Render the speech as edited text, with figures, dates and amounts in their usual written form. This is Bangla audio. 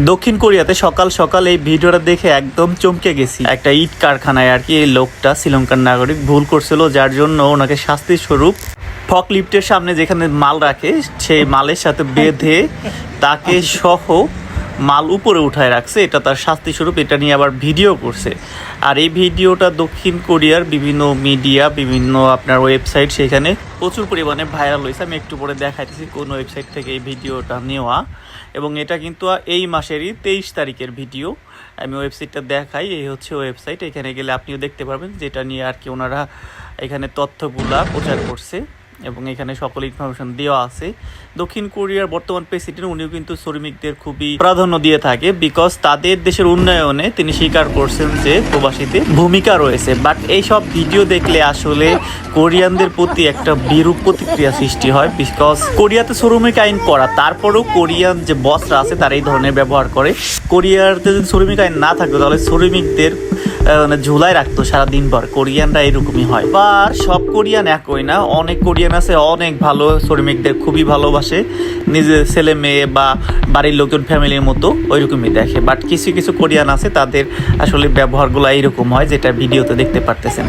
দক্ষিণ কোরিয়াতে সকাল সকাল এই ভিডিওটা দেখে একদম চমকে গেছি। একটা ইট কারখানায় আর কি এই লোকটা শ্রীলঙ্কার নাগরিক ভুল করছিল, যার জন্য ওনাকে শাস্তি স্বরূপ ফক লিফটের সামনে যেখানে মাল রাখে সেই মালের সাথে বেঁধে তাকে সহ মাল উপরে উঠায় রাখছে। এটা তার শাস্তি স্বরূপ। এটা নিয়ে আবার ভিডিও করছে। আর এই ভিডিওটা দক্ষিণ কোরিয়ার বিভিন্ন মিডিয়া, বিভিন্ন আপনার ওয়েবসাইট সেখানে প্রচুর পরিমাণে ভাইরাল হয়েছে। আমি একটু পরে দেখাইতেছি কোন ওয়েবসাইট থেকে এই ভিডিওটা নেওয়া, এবং এটা কিন্তু এই মাসেরই 23 তারিখের ভিডিও। আমি ওয়েবসাইটটা দেখাই। এই হচ্ছে ওয়েবসাইট। এখানে গেলে আপনিও দেখতে পারবেন যেটা নিয়ে আর কি ওনারা এখানে তথ্যগুলা প্রচার করছে, এবং এখানে সকল ইনফরমেশন দেওয়া আছে। দক্ষিণ কোরিয়ার বর্তমান প্রেসিডেন্ট উনিও কিন্তু শ্রমিকদের খুবই প্রাধান্য দিয়ে থাকে, বিকজ তাদের দেশের উন্নয়নে তিনি স্বীকার করছেন যে প্রবাসীদের ভূমিকা রয়েছে। বাট এই সব ভিডিও দেখলে আসলে কোরিয়ানদের প্রতি একটা বিরূপ প্রতিক্রিয়া সৃষ্টি হয়, বিকজ কোরিয়াতে শ্রমিক আইন করা, তারপরেও কোরিয়ান যে বসরা আছে তারা এই ধরনের ব্যবহার করে। কোরিয়াতে যদি শ্রমিক আইন না থাকতো তাহলে শ্রমিকদের ঝুলায় রাখতো সারাদিন ভর। কোরিয়ানরা এরকমই হয়। আর সব কোরিয়ান একই না, অনেক কোরিয়ান আছে অনেক ভালো, শ্রমিকদের খুবই ভালোবাসে, নিজের ছেলে মেয়ে বা বাড়ির লোকজন ফ্যামিলির মতো ওইরকমই দেখে। বাট কিছু কিছু কোরিয়ান আছে তাদের আসলে ব্যবহারগুলো এইরকম হয়, যেটা ভিডিওতে দেখতে পারতেছেন।